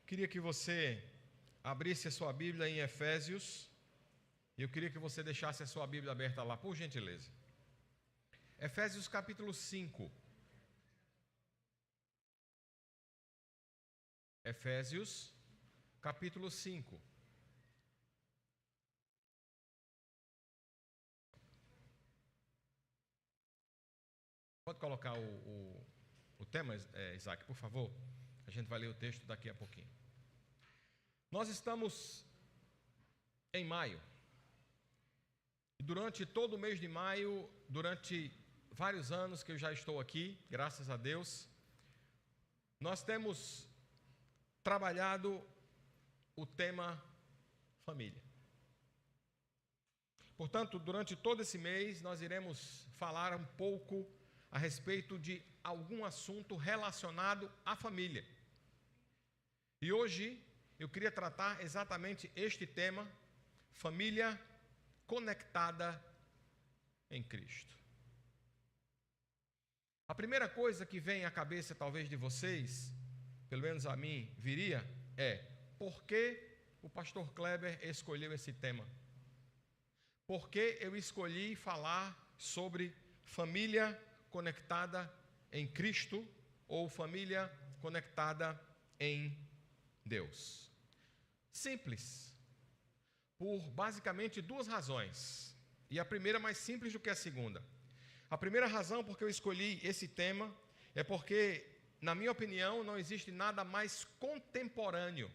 Queria que você abrisse a sua Bíblia em Efésios, e eu queria que você deixasse a sua Bíblia aberta lá, por gentileza. Efésios capítulo 5. Efésios capítulo 5. Pode colocar o tema, Isaac, por favor? A gente vai ler o texto daqui a pouquinho. Nós estamos em maio. E durante todo o mês de maio, durante vários anos que eu já estou aqui, graças a Deus, nós temos trabalhado o tema família. Portanto, durante todo esse mês, nós iremos falar um pouco a respeito de algum assunto relacionado à família. E hoje eu queria tratar exatamente este tema, família conectada em Cristo. A primeira coisa que vem à cabeça talvez de vocês, pelo menos a mim viria, é: por que o pastor Kleber escolheu esse tema? Por que eu escolhi falar sobre família conectada em Cristo ou família conectada em Deus? Simples. Por basicamente duas razões. E a primeira mais simples do que a segunda. A primeira razão porque eu escolhi esse tema é porque, na minha opinião, não existe nada mais contemporâneo,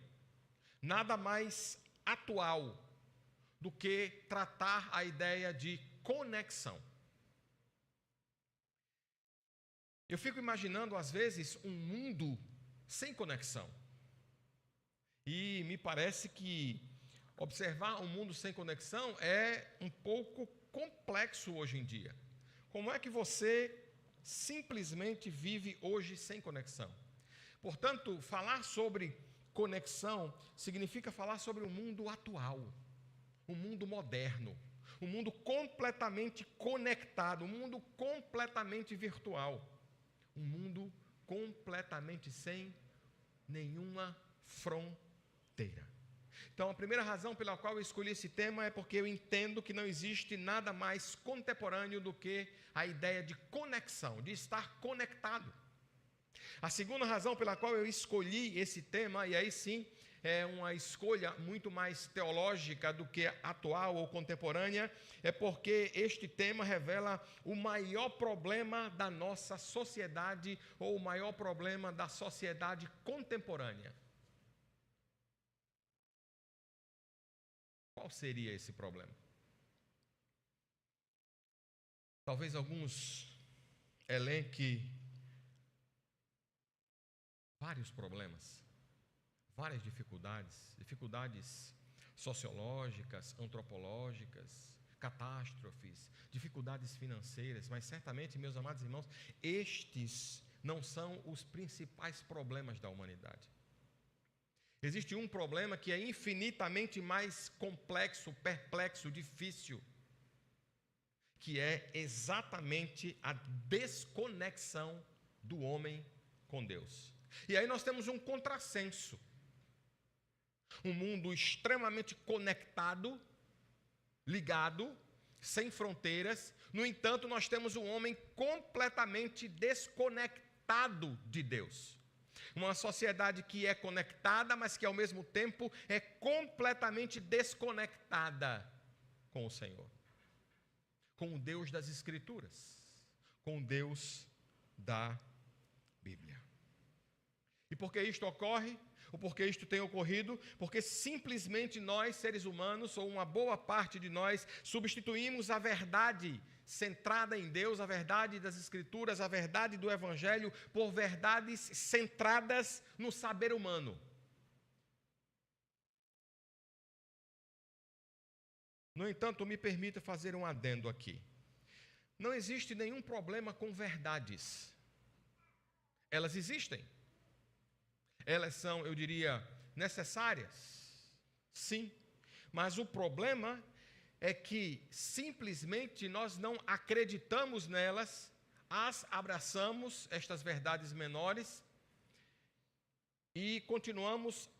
nada mais atual do que tratar a ideia de conexão. Eu fico imaginando, às vezes, um mundo sem conexão. E me parece que observar um mundo sem conexão é um pouco complexo hoje em dia. Como é que você simplesmente vive hoje sem conexão? Portanto, falar sobre conexão significa falar sobre o mundo atual, o mundo moderno, um mundo completamente conectado, um mundo completamente virtual, um mundo completamente sem nenhuma fronteira. Então, a primeira razão pela qual eu escolhi esse tema é porque eu entendo que não existe nada mais contemporâneo do que a ideia de conexão, de estar conectado. A segunda razão pela qual eu escolhi esse tema, e aí sim é uma escolha muito mais teológica do que atual ou contemporânea, é porque este tema revela o maior problema da nossa sociedade ou o maior problema da sociedade contemporânea. Qual seria esse problema? Talvez alguns elenquem vários problemas, várias dificuldades sociológicas, antropológicas, catástrofes, dificuldades financeiras, mas certamente, meus amados irmãos, estes não são os principais problemas da humanidade. Existe um problema que é infinitamente mais complexo, perplexo, difícil, que é exatamente a desconexão do homem com Deus. E aí nós temos um contrassenso. Um mundo extremamente conectado, ligado, sem fronteiras. No entanto, nós temos um homem completamente desconectado de Deus. Uma sociedade que é conectada, mas que ao mesmo tempo é completamente desconectada com o Senhor, com o Deus das Escrituras, com o Deus da Bíblia. E por que isto ocorre? Ou por que isto tem ocorrido? Porque simplesmente nós, seres humanos, ou uma boa parte de nós, substituímos a verdade centrada em Deus, a verdade das Escrituras, a verdade do Evangelho, por verdades centradas no saber humano. No entanto, me permita fazer um adendo aqui. Não existe nenhum problema com verdades. Elas existem. Elas são, eu diria, necessárias. Sim. Mas o problema é que simplesmente nós não acreditamos nelas, as abraçamos, estas verdades menores, e continuamos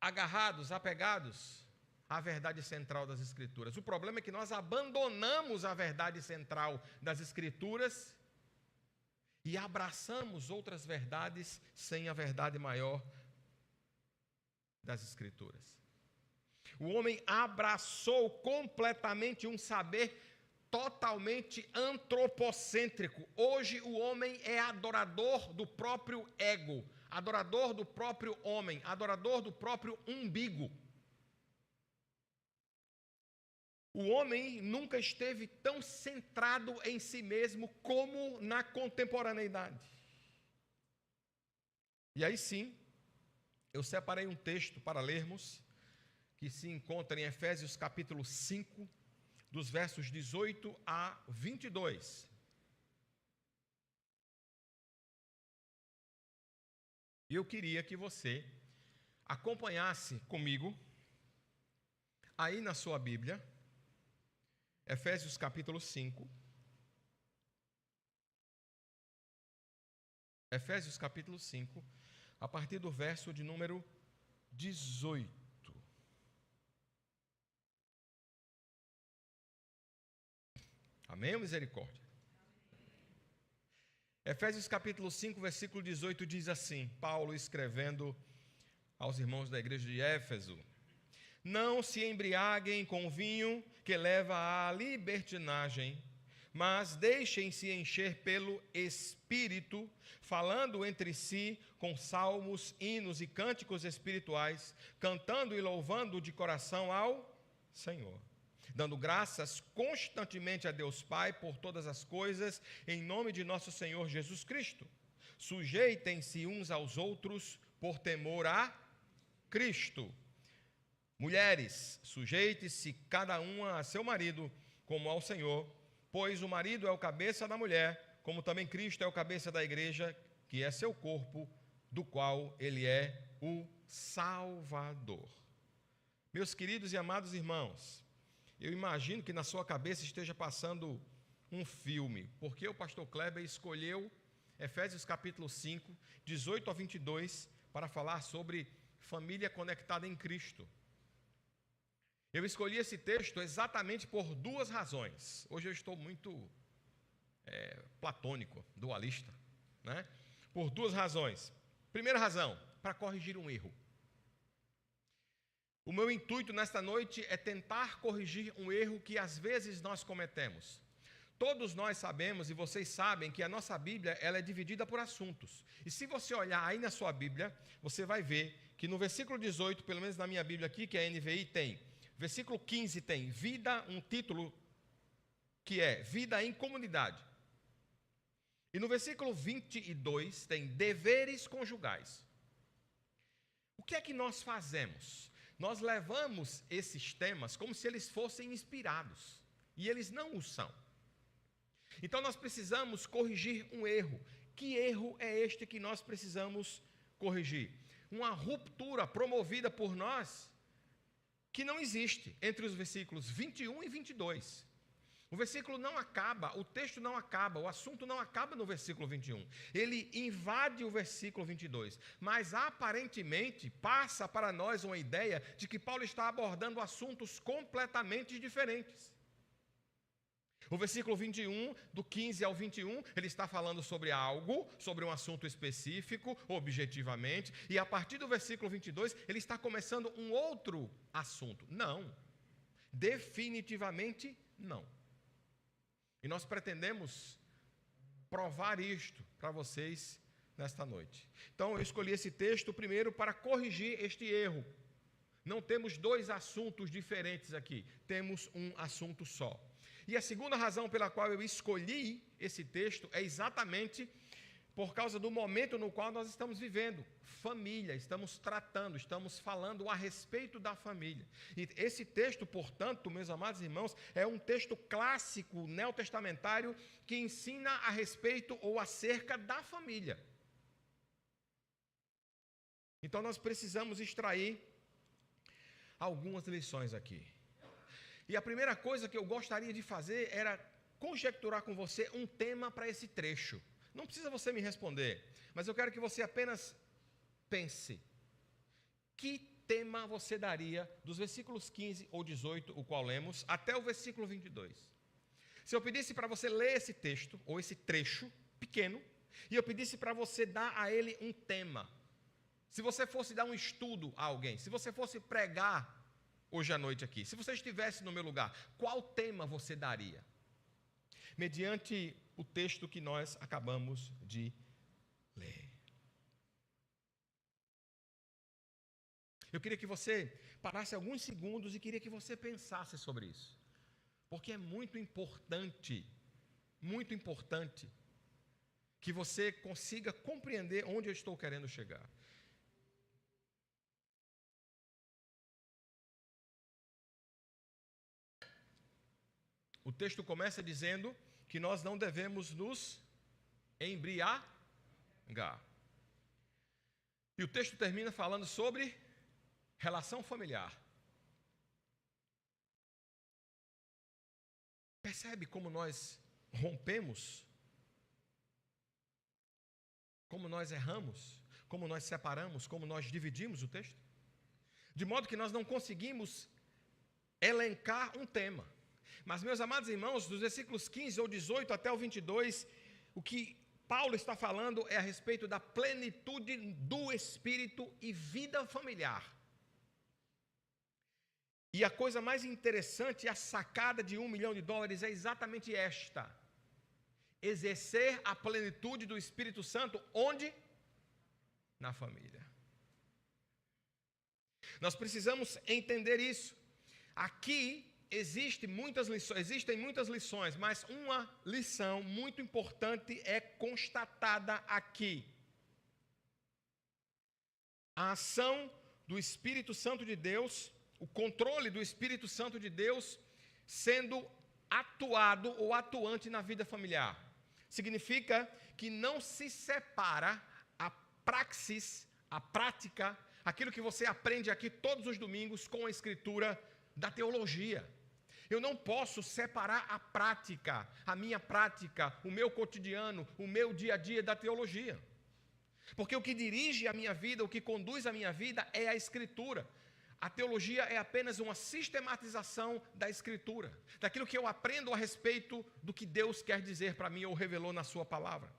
agarrados, apegados à verdade central das Escrituras. O problema é que nós abandonamos a verdade central das Escrituras e abraçamos outras verdades sem a verdade maior das Escrituras. O homem abraçou completamente um saber totalmente antropocêntrico. Hoje o homem é adorador do próprio ego, adorador do próprio homem, adorador do próprio umbigo. O homem nunca esteve tão centrado em si mesmo como na contemporaneidade. E aí sim, eu separei um texto para lermos, que se encontra em Efésios capítulo 5, dos versos 18 a 22. E eu queria que você acompanhasse comigo, aí na sua Bíblia, Efésios capítulo 5. Efésios capítulo 5, a partir do verso de número 18. Amém ou misericórdia? Efésios capítulo 5, versículo 18 diz assim, Paulo escrevendo aos irmãos da igreja de Éfeso: não se embriaguem com vinho que leva à libertinagem, mas deixem-se encher pelo Espírito, falando entre si com salmos, hinos e cânticos espirituais, cantando e louvando de coração ao Senhor, dando graças constantemente a Deus Pai por todas as coisas, em nome de nosso Senhor Jesus Cristo. Sujeitem-se uns aos outros por temor a Cristo. Mulheres, sujeite-se cada uma a seu marido, como ao Senhor, pois o marido é o cabeça da mulher, como também Cristo é o cabeça da igreja, que é seu corpo, do qual ele é o Salvador. Meus queridos e amados irmãos, eu imagino que na sua cabeça esteja passando um filme, porque o pastor Kleber escolheu Efésios capítulo 5, 18 a 22, para falar sobre família conectada em Cristo. Eu escolhi esse texto exatamente por duas razões. Hoje eu estou muito platônico, dualista, né? Por duas razões. Primeira razão, para corrigir um erro. O meu intuito nesta noite é tentar corrigir um erro que às vezes nós cometemos. Todos nós sabemos, e vocês sabem, que a nossa Bíblia ela é dividida por assuntos. E se você olhar aí na sua Bíblia, você vai ver que no versículo 18, pelo menos na minha Bíblia aqui, que é a NVI, tem. Versículo 15 tem vida, um título que é Vida em Comunidade. E no versículo 22 tem deveres conjugais. O que é que nós fazemos? Nós levamos esses temas como se eles fossem inspirados, e eles não o são. Então nós precisamos corrigir um erro. Que erro é este que nós precisamos corrigir? Uma ruptura promovida por nós que não existe entre os versículos 21 e 22. O versículo não acaba, o texto não acaba, o assunto não acaba no versículo 21. Ele invade o versículo 22, mas aparentemente passa para nós uma ideia de que Paulo está abordando assuntos completamente diferentes. O versículo 21, do 15 ao 21, ele está falando sobre algo, sobre um assunto específico, objetivamente, e a partir do versículo 22, ele está começando um outro assunto. Não, definitivamente não. E nós pretendemos provar isto para vocês nesta noite. Então, eu escolhi esse texto primeiro para corrigir este erro. Não temos dois assuntos diferentes aqui, temos um assunto só. E a segunda razão pela qual eu escolhi esse texto é exatamente por causa do momento no qual nós estamos vivendo. Família, estamos tratando, estamos falando a respeito da família. E esse texto, portanto, meus amados irmãos, é um texto clássico neotestamentário que ensina a respeito ou acerca da família. Então nós precisamos extrair algumas lições aqui. E a primeira coisa que eu gostaria de fazer era conjecturar com você um tema para esse trecho. Não precisa você me responder, mas eu quero que você apenas pense. Que tema você daria dos versículos 15 ou 18, o qual lemos, até o versículo 22? Se eu pedisse para você ler esse texto, ou esse trecho pequeno, e eu pedisse para você dar a ele um tema, se você fosse dar um estudo a alguém, se você fosse pregar hoje à noite aqui, se você estivesse no meu lugar, qual tema você daria? Mediante o texto que nós acabamos de ler. Eu queria que você parasse alguns segundos e queria que você pensasse sobre isso. Porque é muito importante que você consiga compreender onde eu estou querendo chegar. O texto começa dizendo que nós não devemos nos embriagar. E o texto termina falando sobre relação familiar. Percebe como nós rompemos? Como nós erramos? Como nós separamos? Como nós dividimos o texto? De modo que nós não conseguimos elencar um tema. Mas, meus amados irmãos, dos versículos 15 ou 18 até o 22, o que Paulo está falando é a respeito da plenitude do Espírito e vida familiar. E a coisa mais interessante, a sacada de $1 milhão é exatamente esta: exercer a plenitude do Espírito Santo onde? Na família. Nós precisamos entender isso. Aqui existem muitas lições, mas uma lição muito importante é constatada aqui. A ação do Espírito Santo de Deus, o controle do Espírito Santo de Deus sendo atuado ou atuante na vida familiar. Significa que não se separa a praxis, a prática, aquilo que você aprende aqui todos os domingos com a Escritura, da teologia. Eu não posso separar a prática, a minha prática, o meu cotidiano, o meu dia a dia da teologia. Porque o que dirige a minha vida, o que conduz a minha vida é a Escritura. A teologia é apenas uma sistematização da Escritura, daquilo que eu aprendo a respeito do que Deus quer dizer para mim ou revelou na sua palavra.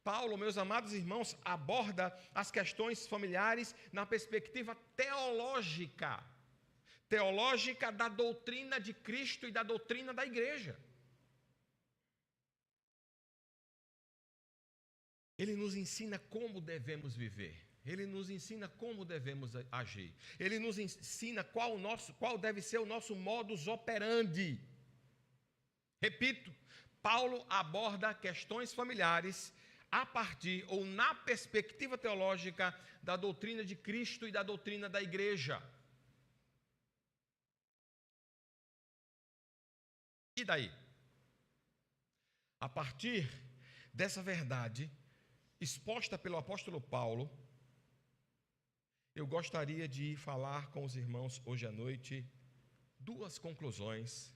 Paulo, meus amados irmãos, aborda as questões familiares na perspectiva teológica da doutrina de Cristo e da doutrina da igreja. Ele nos ensina como devemos viver. Ele nos ensina como devemos agir. Ele nos ensina qual deve ser o nosso modus operandi. Repito, Paulo aborda questões familiares a partir ou na perspectiva teológica da doutrina de Cristo e da doutrina da igreja. E daí? A partir dessa verdade exposta pelo apóstolo Paulo, eu gostaria de falar com os irmãos hoje à noite duas conclusões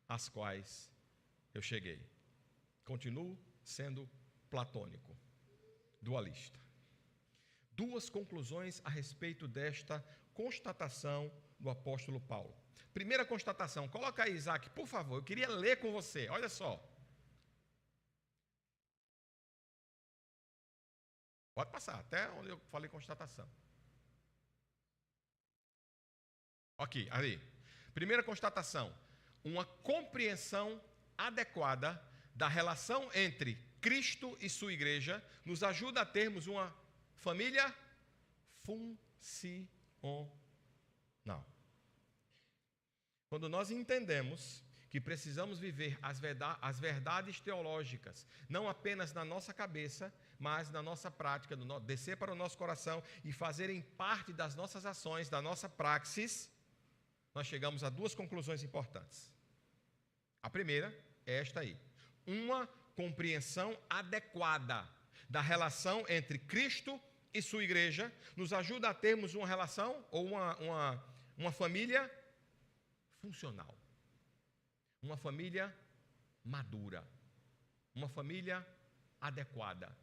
às quais eu cheguei. Continuo sendo platônico, dualista. Duas conclusões a respeito desta constatação do apóstolo Paulo. Primeira constatação, coloca aí, Isaac, por favor, eu queria ler com você, olha só. Pode passar, até onde eu falei constatação. Ok, ali. Primeira constatação, uma compreensão adequada da relação entre Cristo e sua igreja nos ajuda a termos uma família funcional. Quando nós entendemos que precisamos viver as verdades teológicas, não apenas na nossa cabeça, mas na nossa prática, descer para o nosso coração e fazerem parte das nossas ações, da nossa praxis, nós chegamos a duas conclusões importantes. A primeira é esta aí: uma compreensão adequada da relação entre Cristo e sua igreja nos ajuda a termos uma relação ou uma família funcional, uma família madura, uma família adequada,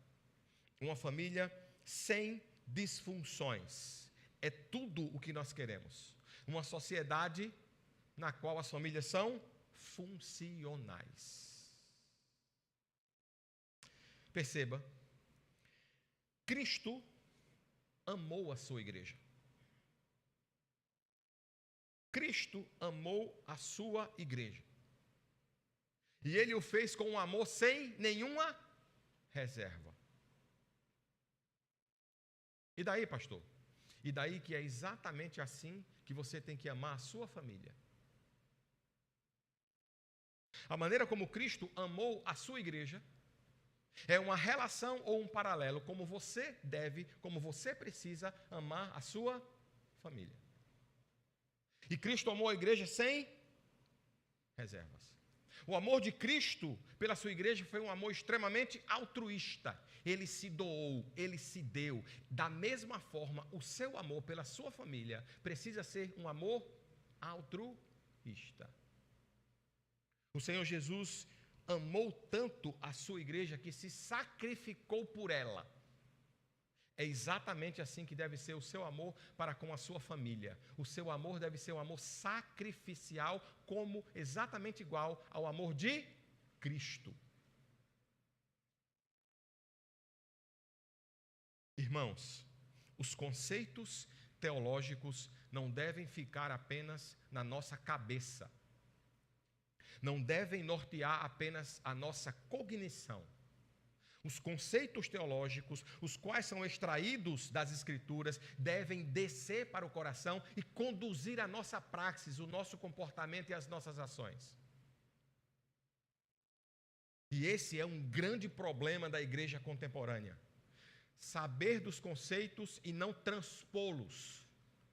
uma família sem disfunções. é tudo o que nós queremos. Uma sociedade na qual as famílias são funcionais. Perceba, Cristo amou a sua igreja. Cristo amou a sua igreja. E Ele o fez com um amor sem nenhuma reserva. E daí, pastor? E daí que é exatamente assim que você tem que amar a sua família. A maneira como Cristo amou a sua igreja é uma relação ou um paralelo como você deve, como você precisa amar a sua família. E Cristo amou a igreja sem reservas. O amor de Cristo pela sua igreja foi um amor extremamente altruísta. Ele se doou, ele se deu. Da mesma forma, o seu amor pela sua família precisa ser um amor altruísta. O Senhor Jesus amou tanto a sua igreja que se sacrificou por ela. É exatamente assim que deve ser o seu amor para com a sua família. O seu amor deve ser um amor sacrificial, como exatamente igual ao amor de Cristo. Irmãos, os conceitos teológicos não devem ficar apenas na nossa cabeça. Não devem nortear apenas a nossa cognição. Os conceitos teológicos, os quais são extraídos das Escrituras, devem descer para o coração e conduzir a nossa praxis, o nosso comportamento e as nossas ações. E esse é um grande problema da igreja contemporânea. Saber dos conceitos e não transpô-los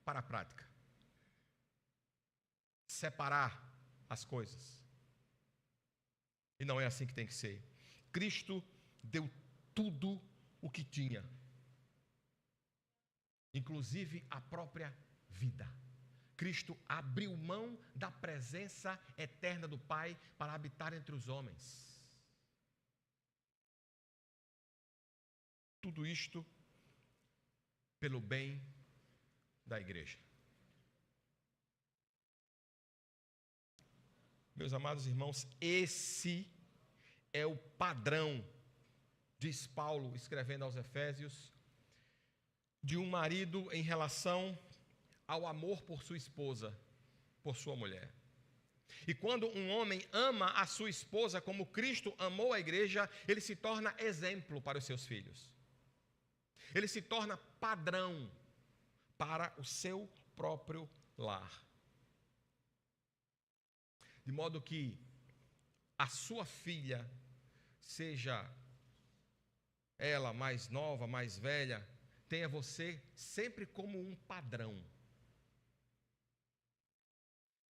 para a prática. Separar as coisas. E não é assim que tem que ser. Cristo deu tudo o que tinha, inclusive a própria vida. Cristo abriu mão da presença eterna do Pai para habitar entre os homens. Tudo isto pelo bem da igreja. Meus amados irmãos, esse é o padrão, diz Paulo, escrevendo aos Efésios, de um marido em relação ao amor por sua esposa, por sua mulher. E quando um homem ama a sua esposa como Cristo amou a igreja, ele se torna exemplo para os seus filhos. Ele se torna padrão para o seu próprio lar. De modo que a sua filha, seja ela mais nova, mais velha, tenha você sempre como um padrão.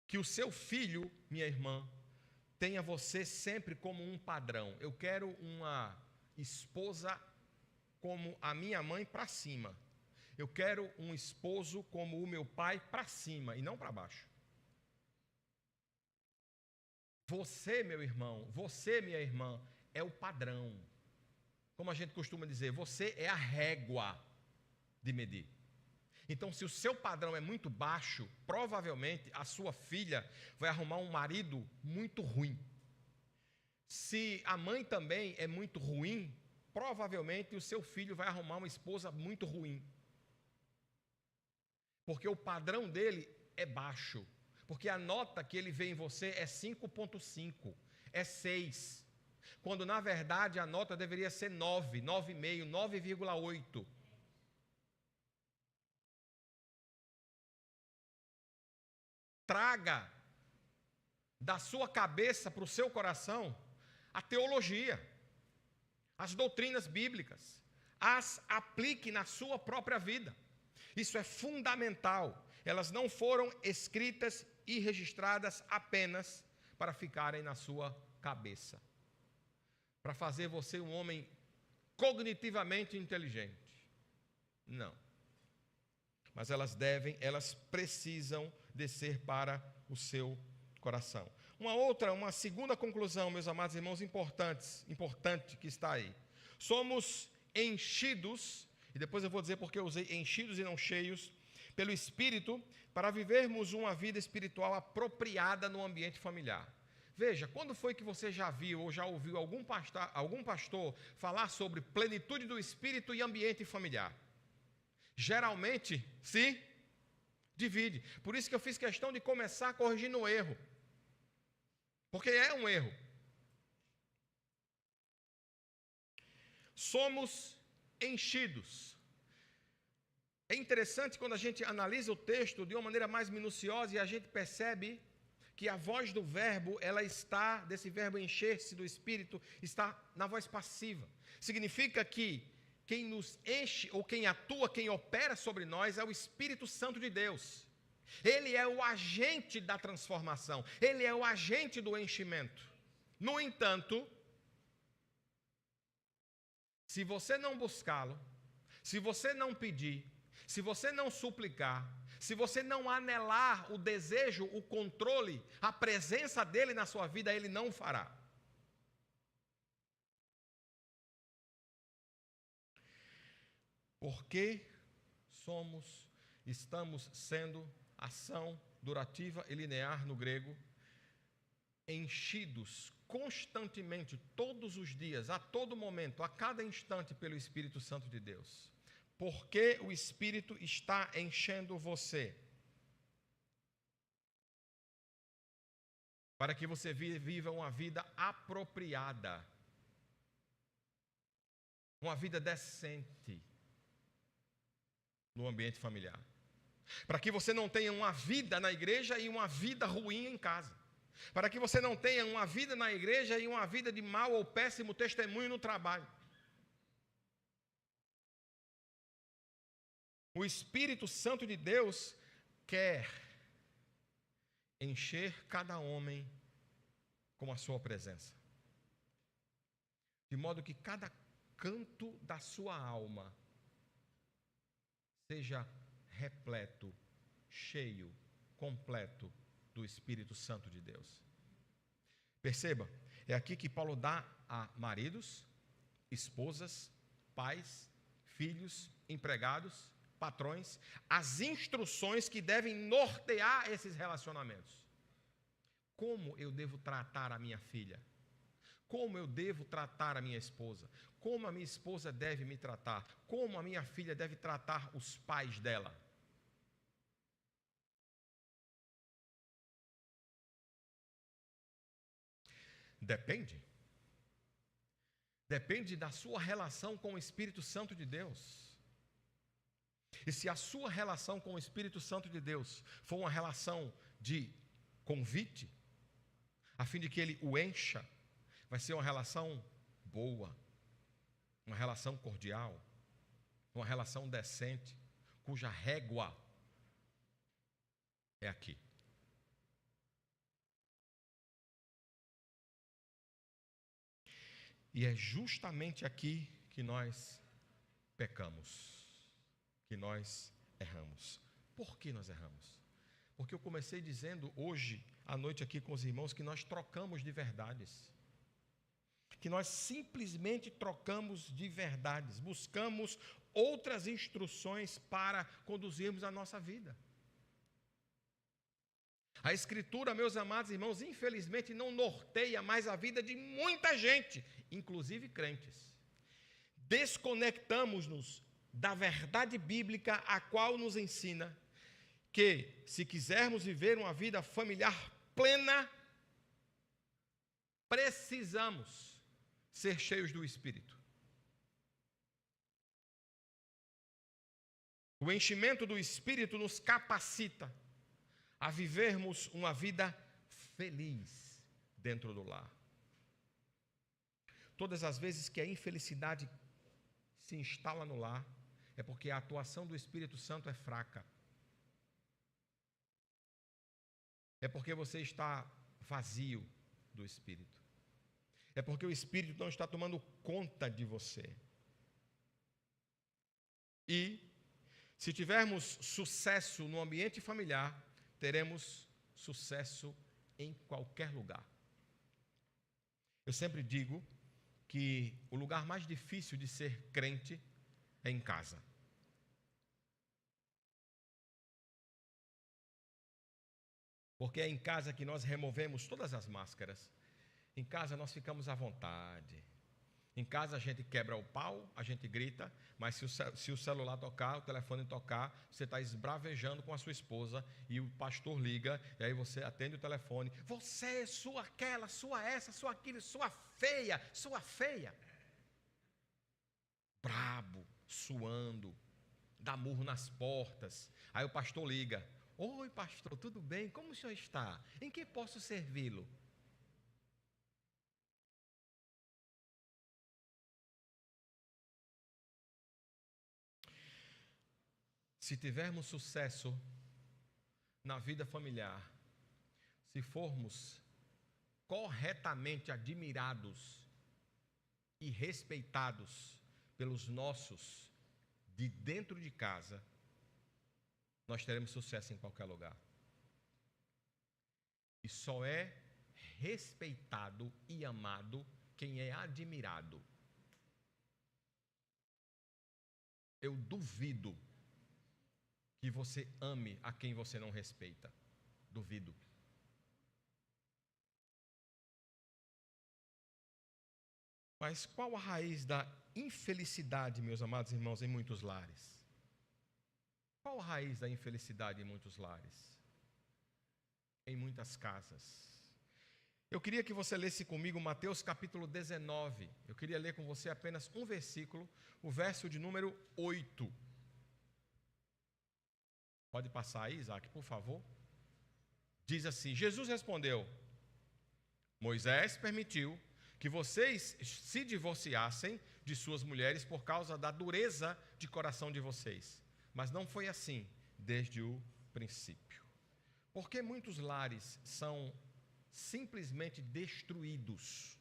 Que o seu filho, minha irmã, tenha você sempre como um padrão. Eu quero uma esposa como a minha mãe para cima. Eu quero um esposo como o meu pai para cima e não para baixo. Você, meu irmão, você, minha irmã, é o padrão. Como a gente costuma dizer, você é a régua de medir. Então, se o seu padrão é muito baixo, provavelmente a sua filha vai arrumar um marido muito ruim. Se a mãe também é muito ruim, provavelmente o seu filho vai arrumar uma esposa muito ruim. Porque o padrão dele é baixo. Porque a nota que ele vê em você é 5,5, é 6. Quando na verdade a nota deveria ser 9, 9,5, 9,8. Traga da sua cabeça para o seu coração a teologia, as doutrinas bíblicas, as aplique na sua própria vida. Isso é fundamental. Elas não foram escritas e registradas apenas para ficarem na sua cabeça, para fazer você um homem cognitivamente inteligente. Não. Mas elas precisam descer para o seu coração. Uma segunda conclusão, meus amados irmãos, importante que está aí. Somos enchidos, e depois eu vou dizer porque eu usei enchidos e não cheios, pelo Espírito para vivermos uma vida espiritual apropriada no ambiente familiar. Veja, quando foi que você já viu ou já ouviu algum pastor falar sobre plenitude do Espírito e ambiente familiar? Geralmente se divide. Por isso que eu fiz questão de começar corrigindo o erro. Porque é um erro. Somos enchidos. É interessante quando a gente analisa o texto de uma maneira mais minuciosa e a gente percebe que a voz do verbo, desse verbo encher-se do Espírito, está na voz passiva. Significa que quem nos enche, ou quem atua, quem opera sobre nós é o Espírito Santo de Deus. Ele é o agente da transformação, ele é o agente do enchimento. No entanto, se você não buscá-lo, se você não pedir, se você não suplicar, se você não anelar o desejo, o controle, a presença dele na sua vida, ele não fará. Porque estamos sendo, ação durativa e linear no grego, enchidos constantemente, todos os dias, a todo momento, a cada instante pelo Espírito Santo de Deus. Porque o Espírito está enchendo você. Para que você viva uma vida apropriada. Uma vida decente no ambiente familiar. Para que você não tenha uma vida na igreja e uma vida ruim em casa. Para que você não tenha uma vida na igreja e uma vida de mau ou péssimo testemunho no trabalho. O Espírito Santo de Deus quer encher cada homem com a sua presença. De modo que cada canto da sua alma seja repleto, cheio, completo do Espírito Santo de Deus. Perceba, é aqui que Paulo dá a maridos, esposas, pais, filhos, empregados, patrões, as instruções que devem nortear esses relacionamentos. Como eu devo tratar a minha filha? Como eu devo tratar a minha esposa? Como a minha esposa deve me tratar? Como a minha filha deve tratar os pais dela? Depende. Depende da sua relação com o Espírito Santo de Deus. E se a sua relação com o Espírito Santo de Deus for uma relação de convite, a fim de que ele o encha, vai ser uma relação boa, uma relação cordial, uma relação decente, cuja régua é aqui. E é justamente aqui que nós pecamos, que nós erramos. Por que nós erramos? Porque eu comecei dizendo hoje, à noite aqui com os irmãos, que nós trocamos de verdades. Que nós simplesmente trocamos de verdades, buscamos outras instruções para conduzirmos a nossa vida. A Escritura, meus amados irmãos, infelizmente não norteia mais a vida de muita gente, inclusive crentes. Desconectamos-nos da verdade bíblica, a qual nos ensina que, se quisermos viver uma vida familiar plena, precisamos ser cheios do Espírito. O enchimento do Espírito nos capacita a vivermos uma vida feliz dentro do lar. Todas as vezes que a infelicidade se instala no lar, é porque a atuação do Espírito Santo é fraca. É porque você está vazio do Espírito. É porque o Espírito não está tomando conta de você. E, se tivermos sucesso no ambiente familiar, teremos sucesso em qualquer lugar. Eu sempre digo que o lugar mais difícil de ser crente é em casa. Porque é em casa que nós removemos todas as máscaras. Em casa nós ficamos à vontade. Em casa a gente quebra o pau, a gente grita, mas se o celular tocar, o telefone tocar, você está esbravejando com a sua esposa e o pastor liga, e aí você atende o telefone. Você, sua aquela, sua essa, sua aquilo, sua feia, sua feia. Brabo, suando, dá murro nas portas. Aí o pastor liga. Oi, pastor, tudo bem? Como o senhor está? Em que posso servi-lo? Se tivermos sucesso na vida familiar, se formos corretamente admirados e respeitados pelos nossos de dentro de casa, nós teremos sucesso em qualquer lugar. E só é respeitado e amado quem é admirado. Eu duvido que você ame a quem você não respeita. Duvido. Mas qual a raiz da infelicidade, meus amados irmãos, em muitos lares? Qual a raiz da infelicidade em muitos lares? Em muitas casas. Eu queria que você lesse comigo Mateus capítulo 19. Eu queria ler com você apenas um versículo, o verso de número 8. Pode passar aí, Isaac, por favor. Diz assim: Jesus respondeu: Moisés permitiu que vocês se divorciassem de suas mulheres por causa da dureza de coração de vocês. Mas não foi assim desde o princípio. Porque muitos lares são simplesmente destruídos.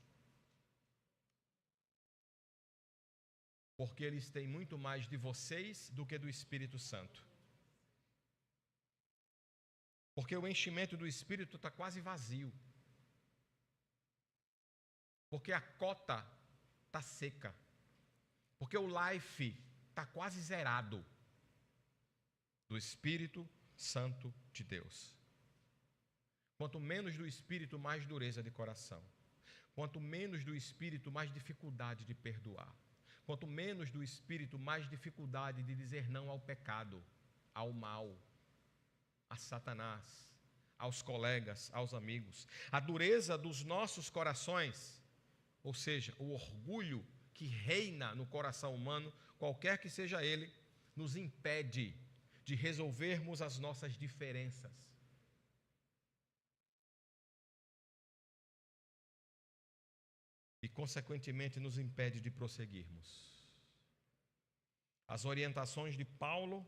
Porque eles têm muito mais de vocês do que do Espírito Santo. Porque o enchimento do Espírito está quase vazio. Porque a cota está seca. Porque o life está quase zerado do Espírito Santo de Deus. Quanto menos do Espírito, mais dureza de coração. Quanto menos do Espírito, mais dificuldade de perdoar. Quanto menos do Espírito, mais dificuldade de dizer não ao pecado, ao mal, a Satanás, aos colegas, aos amigos. A dureza dos nossos corações, ou seja, o orgulho que reina no coração humano, qualquer que seja ele, nos impede de resolvermos as nossas diferenças. E, consequentemente, nos impede de prosseguirmos. As orientações de Paulo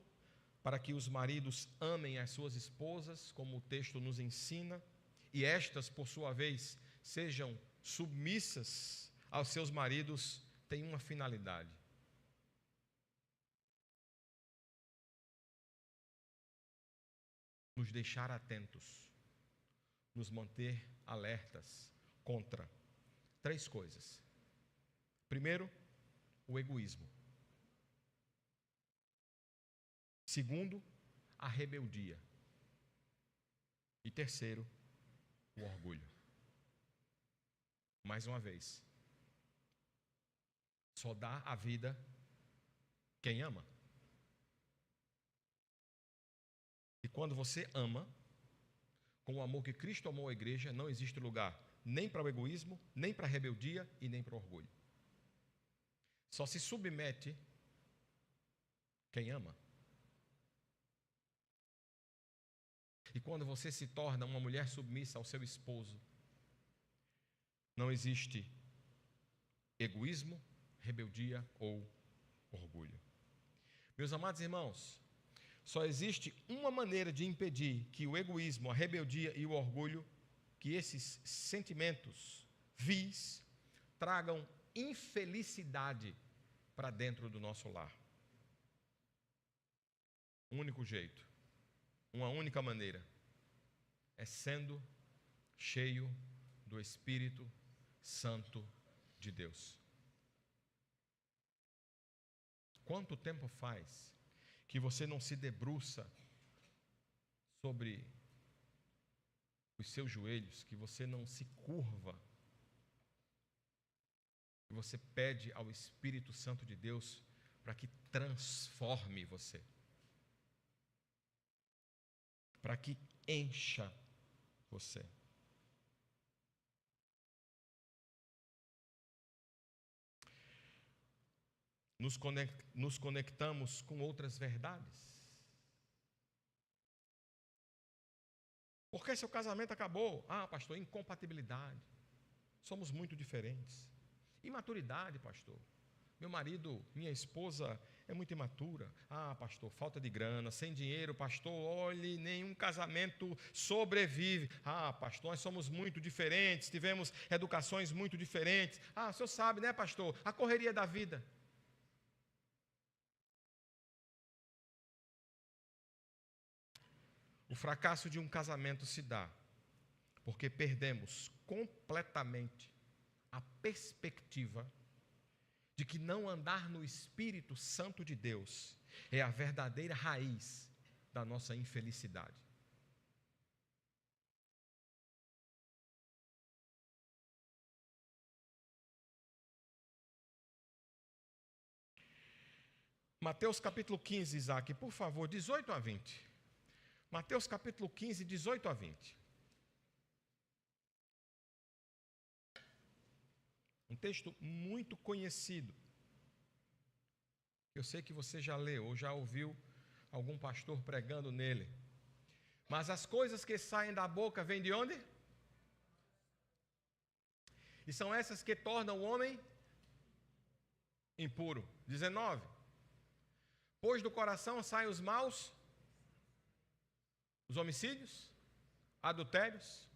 para que os maridos amem as suas esposas, como o texto nos ensina, e estas, por sua vez, sejam submissas aos seus maridos, tem uma finalidade: nos deixar atentos, nos manter alertas contra 3 coisas. Primeiro, o egoísmo. Segundo, a rebeldia. E terceiro, o orgulho. Mais uma vez, só dá a vida quem ama. E quando você ama, com o amor que Cristo amou a igreja, não existe lugar nem para o egoísmo, nem para a rebeldia e nem para o orgulho. Só se submete quem ama. E quando você se torna uma mulher submissa ao seu esposo, não existe egoísmo, rebeldia ou orgulho. Meus amados irmãos, só existe uma maneira de impedir que o egoísmo, a rebeldia e o orgulho, que esses sentimentos vis, tragam infelicidade para dentro do nosso lar. Um único jeito, uma única maneira, é sendo cheio do Espírito Santo de Deus. Quanto tempo faz que você não se debruça sobre os seus joelhos, que você não se curva, que você pede ao Espírito Santo de Deus para que transforme você, para que encha você. Nos conectamos com outras verdades. Por que seu casamento acabou? Ah, pastor, incompatibilidade. Somos muito diferentes. Imaturidade, pastor. Meu marido, minha esposa é muito imatura. Ah, pastor, falta de grana, sem dinheiro, pastor, olhe, nenhum casamento sobrevive. Ah, pastor, nós somos muito diferentes, tivemos educações muito diferentes. Ah, o senhor sabe, né, pastor? A correria da vida. O fracasso de um casamento se dá porque perdemos completamente a perspectiva de que não andar no Espírito Santo de Deus é a verdadeira raiz da nossa infelicidade. Mateus capítulo 15, Isaac, por favor, 18 a 20. Mateus capítulo 15, 18 a 20. Um texto muito conhecido. Eu sei que você já leu ou já ouviu algum pastor pregando nele. Mas as coisas que saem da boca vêm de onde? E são essas que tornam o homem impuro. 19. Pois do coração saem os maus, os homicídios, adultérios,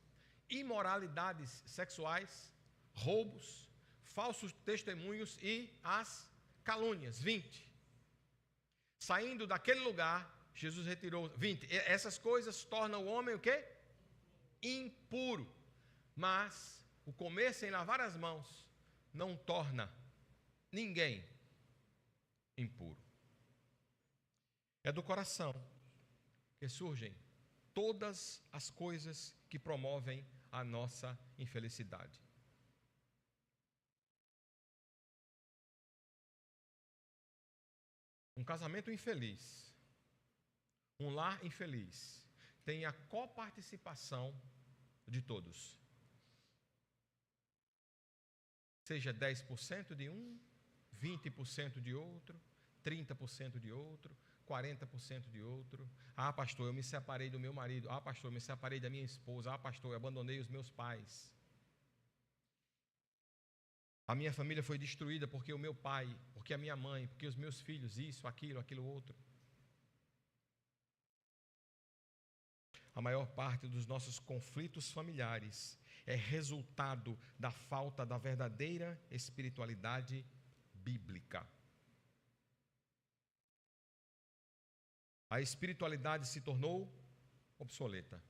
imoralidades sexuais, roubos, falsos testemunhos e as calúnias. 20. Saindo daquele lugar, Jesus retirou. 20. Essas coisas tornam o homem o quê? Impuro. Mas o comer sem lavar as mãos não torna ninguém impuro. É do coração que surgem todas as coisas que promovem a nossa infelicidade. Um casamento infeliz, um lar infeliz, tem a coparticipação de todos. Seja 10% de um, 20% de outro, 30% de outro, 40% de outro. Ah, pastor, eu me separei do meu marido. Ah, pastor, eu me separei da minha esposa. Ah, pastor, eu abandonei os meus pais. A minha família foi destruída porque o meu pai, porque a minha mãe, porque os meus filhos, isso, aquilo outro. A maior parte dos nossos conflitos familiares é resultado da falta da verdadeira espiritualidade bíblica. A espiritualidade se tornou obsoleta,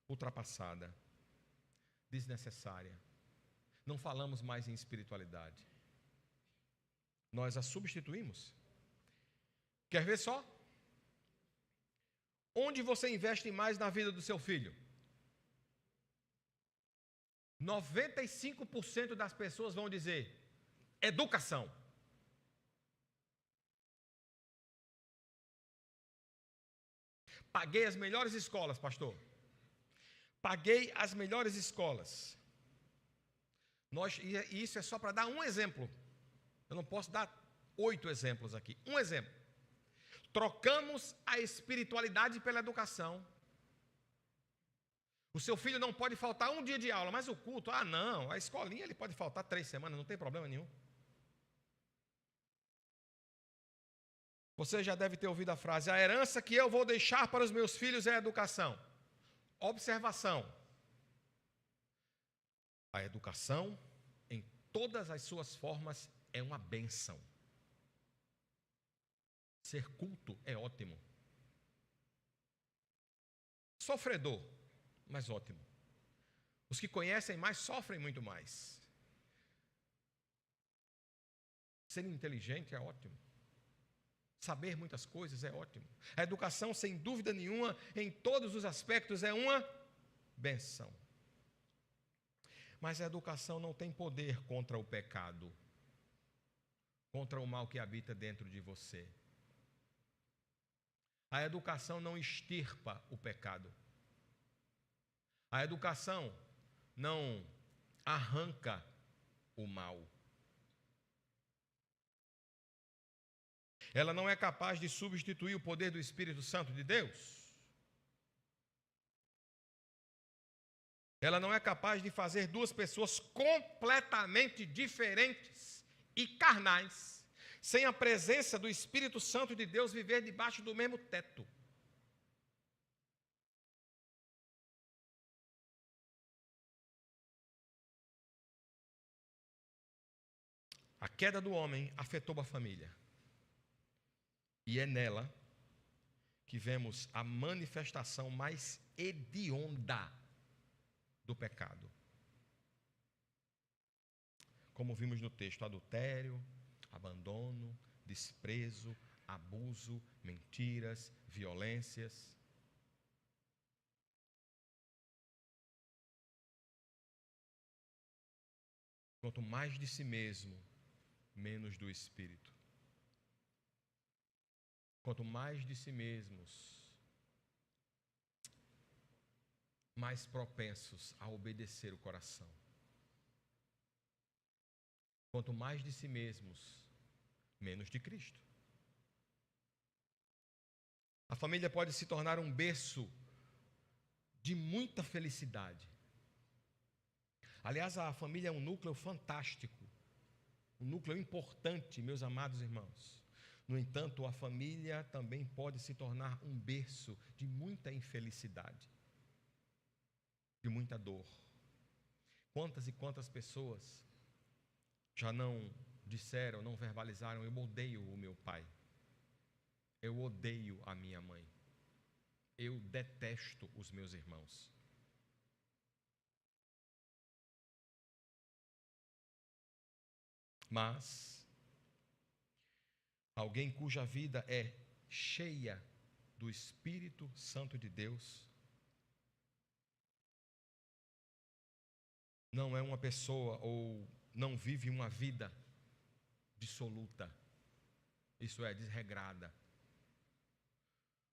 ultrapassada, desnecessária. Não falamos mais em espiritualidade. Nós a substituímos. Quer ver só? Onde você investe mais na vida do seu filho? 95% das pessoas vão dizer educação. Paguei as melhores escolas, pastor. Paguei as melhores escolas. E isso é só para dar um exemplo. Eu não posso dar 8 exemplos aqui. Um exemplo. Trocamos a espiritualidade pela educação. O seu filho não pode faltar um dia de aula, mas o culto, não, a escolinha ele pode faltar 3 semanas, não tem problema nenhum. Você já deve ter ouvido a frase: a herança que eu vou deixar para os meus filhos é a educação. Observação. A educação, em todas as suas formas, é uma bênção. Ser culto é ótimo. Sofredor, mas ótimo. Os que conhecem mais sofrem muito mais. Ser inteligente é ótimo. Saber muitas coisas é ótimo. A educação, sem dúvida nenhuma, em todos os aspectos, é uma benção. Mas a educação não tem poder contra o pecado, contra o mal que habita dentro de você. A educação não extirpa o pecado. A educação não arranca o mal. Ela não é capaz de substituir o poder do Espírito Santo de Deus. Ela não é capaz de fazer duas pessoas completamente diferentes e carnais, sem a presença do Espírito Santo de Deus, viver debaixo do mesmo teto. A queda do homem afetou a família. E é nela que vemos a manifestação mais hedionda do pecado. Como vimos no texto, adultério, abandono, desprezo, abuso, mentiras, violências. Quanto mais de si mesmo, menos do Espírito. Quanto mais de si mesmos, mais propensos a obedecer o coração. Quanto mais de si mesmos, menos de Cristo. A família pode se tornar um berço de muita felicidade. Aliás, a família é um núcleo fantástico, um núcleo importante, meus amados irmãos. No entanto, a família também pode se tornar um berço de muita infelicidade, de muita dor. Quantas e quantas pessoas já não disseram, não verbalizaram: eu odeio o meu pai, eu odeio a minha mãe, eu detesto os meus irmãos. Mas alguém cuja vida é cheia do Espírito Santo de Deus não é uma pessoa ou não vive uma vida dissoluta, isso é, desregrada.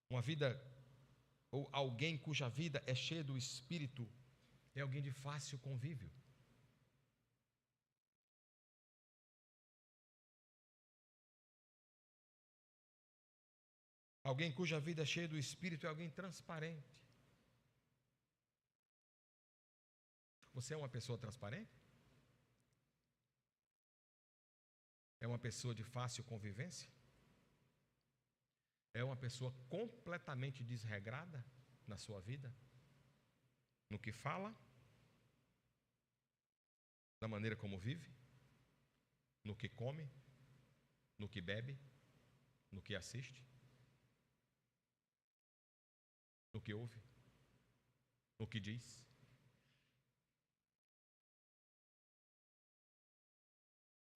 Uma vida, ou alguém cuja vida é cheia do Espírito, é alguém de fácil convívio. Alguém cuja vida é cheia do Espírito é alguém transparente. Você é uma pessoa transparente? É uma pessoa de fácil convivência? É uma pessoa completamente desregrada na sua vida? No que fala? Na maneira como vive? No que come? No que bebe? No que assiste? No que ouve? No que diz?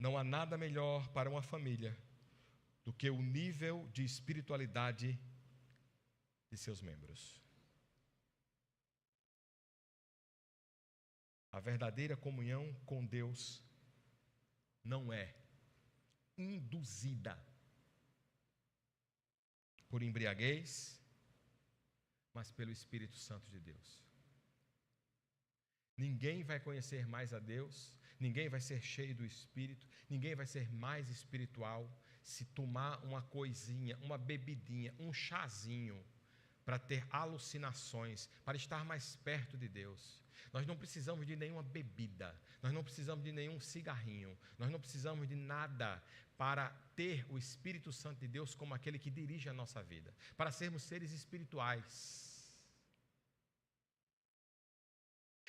Não há nada melhor para uma família do que o nível de espiritualidade de seus membros. A verdadeira comunhão com Deus não é induzida por embriaguez, mas pelo Espírito Santo de Deus. Ninguém vai conhecer mais a Deus, ninguém vai ser cheio do Espírito, ninguém vai ser mais espiritual se tomar uma coisinha, uma bebidinha, um chazinho, para ter alucinações, para estar mais perto de Deus. Nós não precisamos de nenhuma bebida, nós não precisamos de nenhum cigarrinho, nós não precisamos de nada para ter o Espírito Santo de Deus como aquele que dirige a nossa vida, para sermos seres espirituais.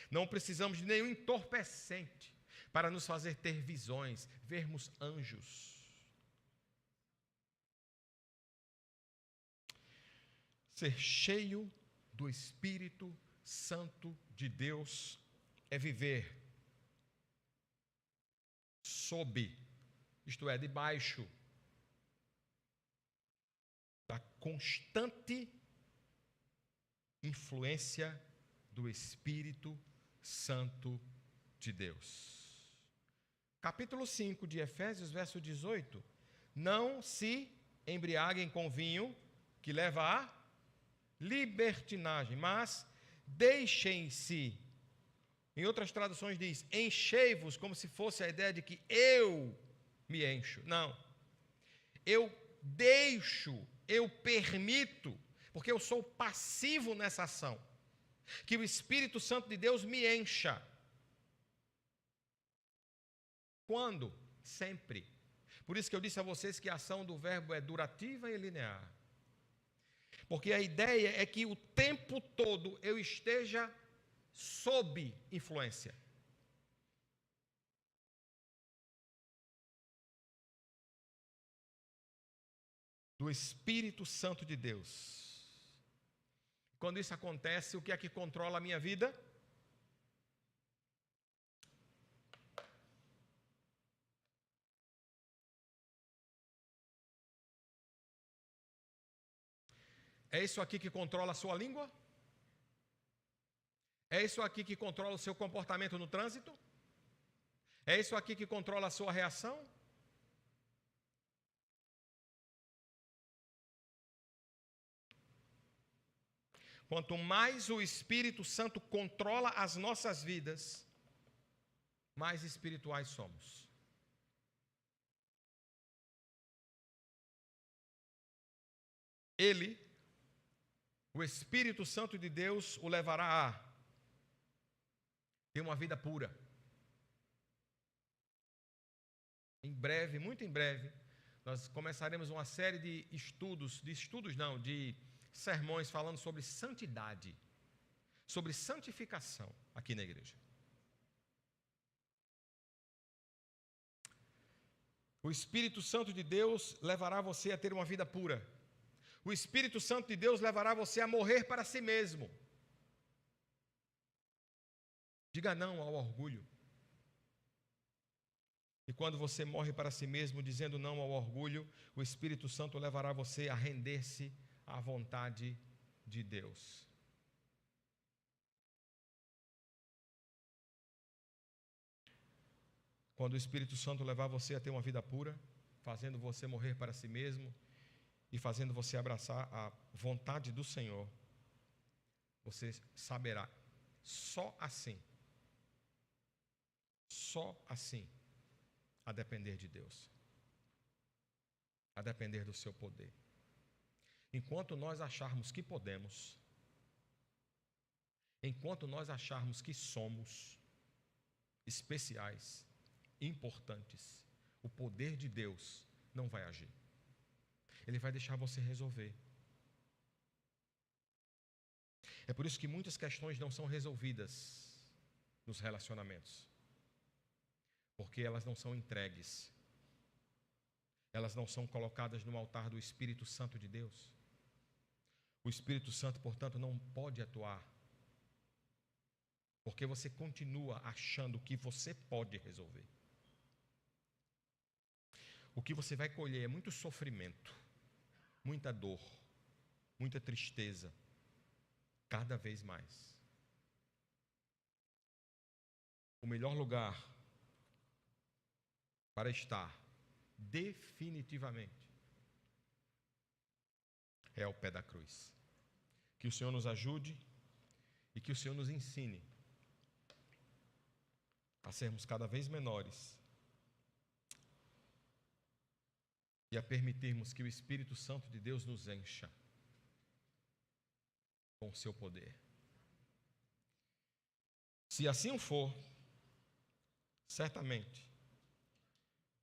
Não precisamos de nenhum entorpecente para nos fazer ter visões, vermos anjos. Ser cheio do Espírito Santo de Deus é viver sob, isto é, debaixo da constante influência do Espírito Santo de Deus. Capítulo 5 de Efésios, verso 18. Não se embriaguem com vinho, que leva a libertinagem, mas deixem-se. Em outras traduções diz, enchei-vos, como se fosse a ideia de que eu me encho. Não. Eu deixo, eu permito, porque eu sou passivo nessa ação, que o Espírito Santo de Deus me encha. Quando? Sempre. Por isso que eu disse a vocês que a ação do verbo é durativa e linear. Porque a ideia é que o tempo todo eu esteja sob influência. Do Espírito Santo de Deus. Quando isso acontece, o que é que controla a minha vida? É isso aqui que controla a sua língua? É isso aqui que controla o seu comportamento no trânsito? É isso aqui que controla a sua reação? Quanto mais o Espírito Santo controla as nossas vidas, mais espirituais somos. Ele, o Espírito Santo de Deus, o levará a ter uma vida pura. Em breve, muito em breve, nós começaremos uma série de de sermões falando sobre santidade, sobre santificação aqui na igreja. O Espírito Santo de Deus levará você a ter uma vida pura. O Espírito Santo de Deus levará você a morrer para si mesmo. Diga não ao orgulho. E quando você morre para si mesmo, dizendo não ao orgulho, o Espírito Santo levará você a render-se à vontade de Deus. Quando o Espírito Santo levar você a ter uma vida pura, fazendo você morrer para si mesmo e fazendo você abraçar a vontade do Senhor, você saberá, só assim, a depender de Deus, a depender do seu poder. Enquanto nós acharmos que podemos, enquanto nós acharmos que somos especiais, importantes, o poder de Deus não vai agir. Ele vai deixar você resolver. É por isso que muitas questões não são resolvidas nos relacionamentos. Porque elas não são entregues. Elas não são colocadas no altar do Espírito Santo de Deus. O Espírito Santo, portanto, não pode atuar. Porque você continua achando que você pode resolver. O que você vai colher é muito sofrimento, muita dor, muita tristeza, cada vez mais. O melhor lugar para estar, definitivamente, é ao pé da cruz. Que o Senhor nos ajude e que o Senhor nos ensine a sermos cada vez menores e a permitirmos que o Espírito Santo de Deus nos encha com o seu poder. Se assim for, certamente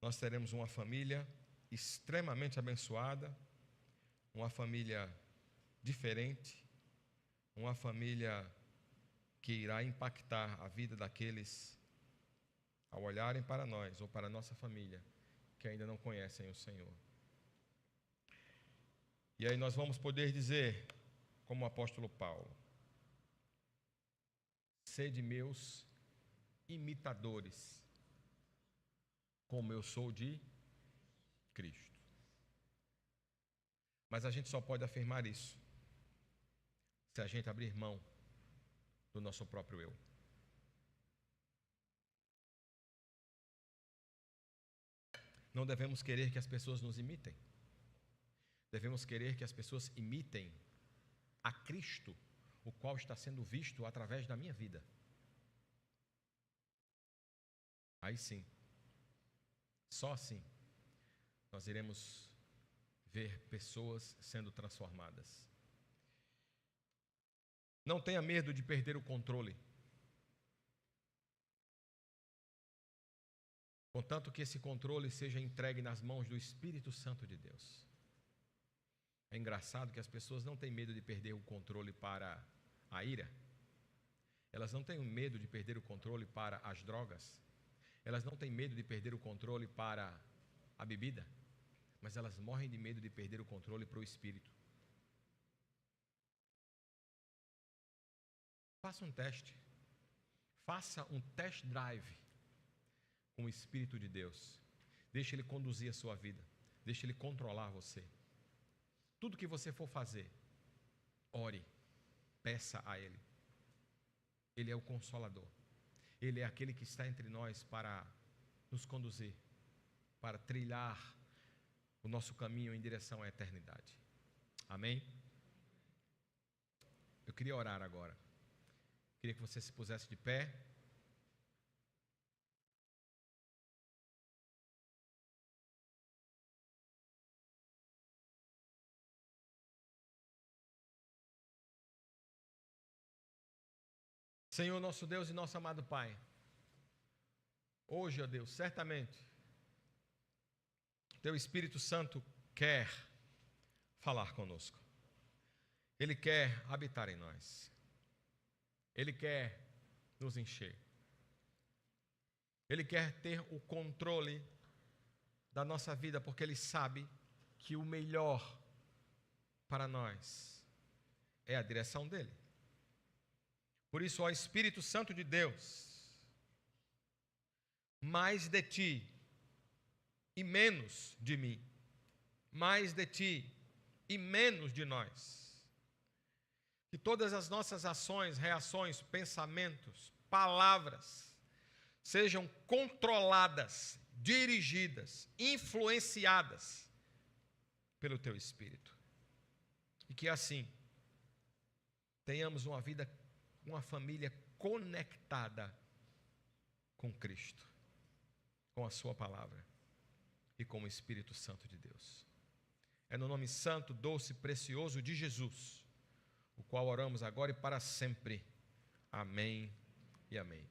nós teremos uma família extremamente abençoada, uma família diferente, uma família que irá impactar a vida daqueles ao olharem para nós ou para a nossa família que ainda não conhecem o Senhor. E aí nós vamos poder dizer, como o apóstolo Paulo: sede meus imitadores, como eu sou de Cristo. Mas a gente só pode afirmar isso se a gente abrir mão do nosso próprio eu. Não devemos querer que as pessoas nos imitem. Devemos querer que as pessoas imitem a Cristo, o qual está sendo visto através da minha vida. Aí sim, só assim, nós iremos ver pessoas sendo transformadas. Não tenha medo de perder o controle. Contanto que esse controle seja entregue nas mãos do Espírito Santo de Deus. É engraçado que as pessoas não têm medo de perder o controle para a ira. Elas não têm medo de perder o controle para as drogas. Elas não têm medo de perder o controle para a bebida. Mas elas morrem de medo de perder o controle para o espírito. Faça um teste. Faça um test drive com o Espírito de Deus. Deixe Ele conduzir a sua vida. Deixe Ele controlar você. Tudo que você for fazer, ore, peça a Ele. Ele é o Consolador. Ele é aquele que está entre nós para nos conduzir, para trilhar o nosso caminho em direção à eternidade. Amém? Eu queria orar agora. Queria que você se pusesse de pé. Senhor, nosso Deus e nosso amado Pai, hoje, ó Deus, certamente, Teu Espírito Santo quer falar conosco. Ele quer habitar em nós. Ele quer nos encher. Ele quer ter o controle da nossa vida, porque Ele sabe que o melhor para nós é a direção dEle. Por isso, ó Espírito Santo de Deus, mais de Ti e menos de mim, mais de Ti e menos de nós. Que todas as nossas ações, reações, pensamentos, palavras, sejam controladas, dirigidas, influenciadas pelo Teu Espírito. E que assim, tenhamos uma vida, uma família conectada com Cristo, com a Sua palavra e com o Espírito Santo de Deus. É no nome santo, doce e precioso de Jesus, o qual oramos agora e para sempre. Amém e amém.